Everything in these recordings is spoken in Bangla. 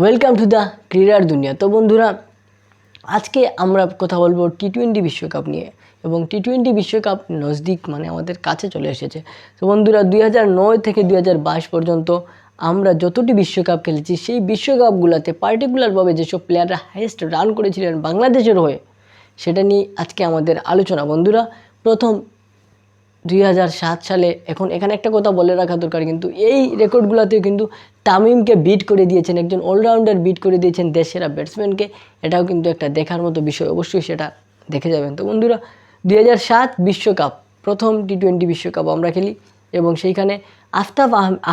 ওয়েলকাম টু দ্য ক্রীড়ার দুনিয়া। তো বন্ধুরা, আজকে আমরা কথা বলবো টি-20 বিশ্বকাপ নিয়ে। এবং টি-20 বিশ্বকাপ নজদিক মানে আমাদের কাছে চলে এসেছে। তো বন্ধুরা, 2009 থেকে 2022 পর্যন্ত আমরা যতটি বিশ্বকাপ খেলেছি, সেই বিশ্বকাপগুলোতে পার্টিকুলারভাবে যেসব প্লেয়াররা হাইয়েস্ট রান করেছিলেন বাংলাদেশের হয়ে, সেটা নিয়ে আজকে আমাদের আলোচনা। বন্ধুরা, প্রথম 2007 সালে, এখানে একটা কথা বলে রাখা দরকার, কিন্তু এই রেকর্ডগুলোতে কিন্তু তামিমকে বিট করে দিয়েছেন, একজন অলরাউন্ডার বিট করে দিয়েছেন দেশসেরা ব্যাটসম্যানকে। এটাও কিন্তু একটা দেখার মতো বিষয়, অবশ্যই সেটা দেখে যাবেন। তো বন্ধুরা, 2007 বিশ্বকাপ, প্রথম টি-20 বিশ্বকাপ আমরা খেলি এবং সেইখানে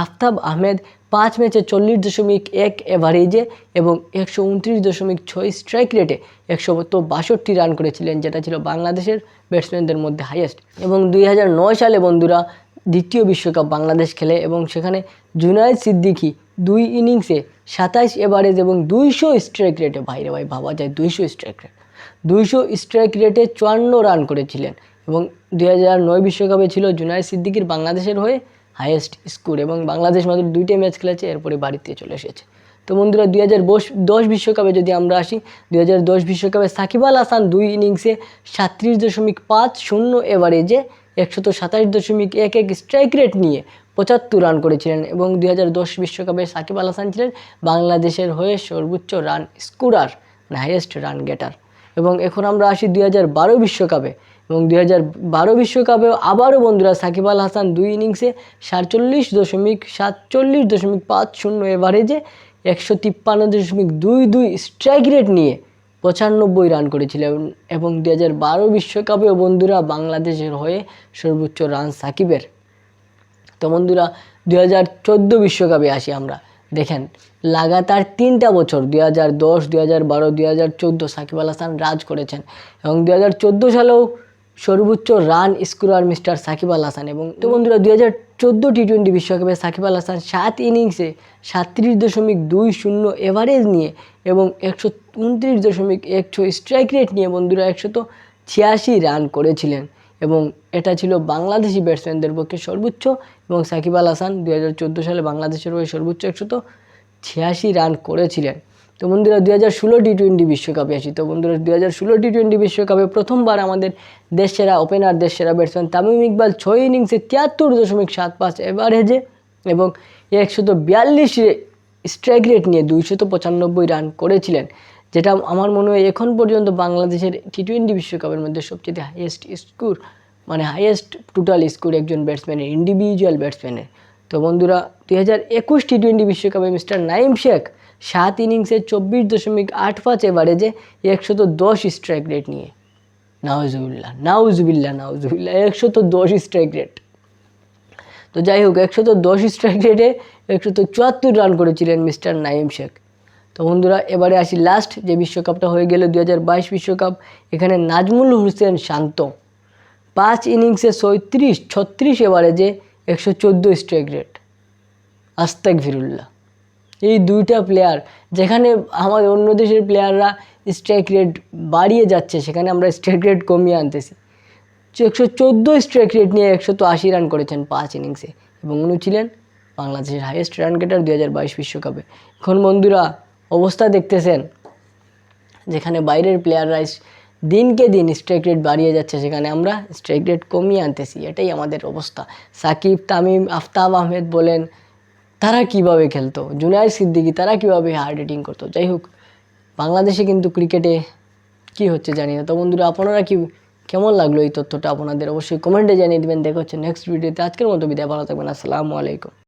আফতাব আহমেদ 5 ম্যাচে 40.1 এভারেজে এবং 129.6 স্ট্রাইক রেটে 162 রান করেছিলেন, যেটা ছিল বাংলাদেশের ব্যাটসম্যানদের মধ্যে হাইয়েস্ট। এবং 2009 সালে বন্ধুরা দ্বিতীয় বিশ্বকাপ বাংলাদেশ খেলে এবং সেখানে জুনায়েদ সিদ্দিকী 2 ইনিংসে 27 এভারেজ এবং 200 স্ট্রাইক রেটে, ভাইরে ভাই ভাবা যায় 200 স্ট্রাইক রেট, 200 স্ট্রাইক রেটে 54 রান করেছিলেন। এবং 2009 বিশ্বকাপে ছিল জুনায়েদ সিদ্দিকীর বাংলাদেশের হয়ে হাইয়েস্ট স্কোর, এবং বাংলাদেশ মাত্র 2টি ম্যাচ খেলেছে, এরপরে বাড়িতে চলে এসেছে। তো বন্ধুরা, 2010 বিশ্বকাপে যদি আমরা আসি, 2010 বিশ্বকাপে সাকিব আল হাসান 2 ইনিংসে 37.50 এভারেজে 127.11 স্ট্রাইক রেট নিয়ে 75 রান করেছিলেন। এবং 2010 বিশ্বকাপে সাকিব আল হাসান ছিলেন বাংলাদেশের হয়ে সর্বোচ্চ রান স্কোরার, মানে হাইয়েস্ট রান গেটার। এবং এখন আমরা আসি 2012 বিশ্বকাপে, এবং 2012 বিশ্বকাপেও আবারও বন্ধুরা সাকিব আল হাসান 2 ইনিংসে 47.50 এভারেজে 153.22 স্ট্রাইক রেট নিয়ে 95 রান করেছিলেন। এবং 2012 বিশ্বকাপেও বন্ধুরা বাংলাদেশের হয়ে সর্বোচ্চ রান সাকিবের। তো বন্ধুরা, 2014 বিশ্বকাপে আসি আমরা। দেখেন, লাগাতার 3টা বছর 2010, 2012, 2014 সাকিব আল হাসান রাজ করেছেন। এবং 2014 সালেও সর্বোচ্চ run scorer mister Shakib Al Hasan. এবং তো বন্ধুরা, 2014 টি-20 বিশ্বকাপে সাকিব আল হাসান 7 ইনিংসে 37.20 এভারেজ নিয়ে এবং 129.16 স্ট্রাইক রেট নিয়ে বন্ধুরা 186 রান করেছিলেন। এবং এটা ছিল বাংলাদেশি ব্যাটসম্যানদের পক্ষে সর্বোচ্চ। এবং সাকিব আল হাসান 2014 সালে বাংলাদেশের হয়ে সর্বোচ্চ 186 রান করেছিলেন। তো বন্ধুরা, 2016 টি-20 বিশ্বকাপে আসি। তো বন্ধুরা, 2016 টি-20 বিশ্বকাপে প্রথমবার আমাদের দেশসেরা ওপেনার, দেশসেরা ব্যাটসম্যান তামিম ইকবাল 6 ইনিংসে 73.75 এভারেজে এবং 142 স্ট্রাইক রেট নিয়ে 295 রান করেছিলেন, যেটা আমার মনে হয় এখন পর্যন্ত বাংলাদেশের টি-20 বিশ্বকাপের মধ্যে সবচেয়ে হাইয়েস্ট স্কোর, মানে হাইয়েস্ট টোটাল স্কোর একজন ব্যাটসম্যানের, ইন্ডিভিজুয়াল ব্যাটসম্যানের। তো বন্ধুরা, 2021 টি-20 বিশ্বকাপে মিস্টার নাঈম শেখ 7 ইনিংসে 24.85 এভারেজে 110 স্ট্রাইক রেট নিয়ে, নাউজুবিল্লাহ 110 স্ট্রাইক রেট। তো যাই হোক, 110 স্ট্রাইক রেটে 174 রান করেছিলেন মিস্টার নাঈম শেখ। তো বন্ধুরা, এবারে আসি লাস্ট যে বিশ্বকাপটা হয়ে গেল 2022 বিশ্বকাপ। এখানে নাজমুল হোসেন শান্ত 5 ইনিংসে 36 এভারেজে 114 স্ট্রাইক রেট। আস্তাগফিরুল্লাহ, এই দুইটা প্লেয়ার, যেখানে আমাদের অন্য দেশের প্লেয়াররা স্ট্রাইক রেট বাড়িয়ে যাচ্ছে, সেখানে আমরা স্ট্রাইক রেট কমিয়ে আনতেছি। 114 স্ট্রাইক রেট নিয়ে 180 রান করেছেন 5 ইনিংসে, এবং উনি ছিলেন বাংলাদেশের হাইয়েস্ট রান গেটার 2022 বিশ্বকাপে। এখন বন্ধুরা, অবস্থা দেখতেছেন, যেখানে বাইরের প্লেয়াররা দিনকে দিন স্ট্রাইক রেট বাড়িয়ে যাচ্ছে, সেখানে আমরা স্ট্রাইক রেট কমিয়ে আনতেছি। এটাই আমাদের অবস্থা। সাকিব, তামিম, আফতাব আহমেদ বলেন, তারা কিভাবে খেলতো, জুনায়েদ সিদ্দিকী তারা কিভাবে হার্ড হিটিং করতো। যাই হোক, বাংলাদেশে কিন্তু ক্রিকেটে কি হচ্ছে জানি না। তো বন্ধুরা, আপনারা কেমন লাগলো এই তথ্যটা, আপনাদের অবশ্যই কমেন্টে জানিয়ে দেবেন। দেখা হচ্ছে নেক্সট ভিডিওতে। আজকের মতো বিদায়, ভালো থাকবেন, আসসালামু আলাইকুম।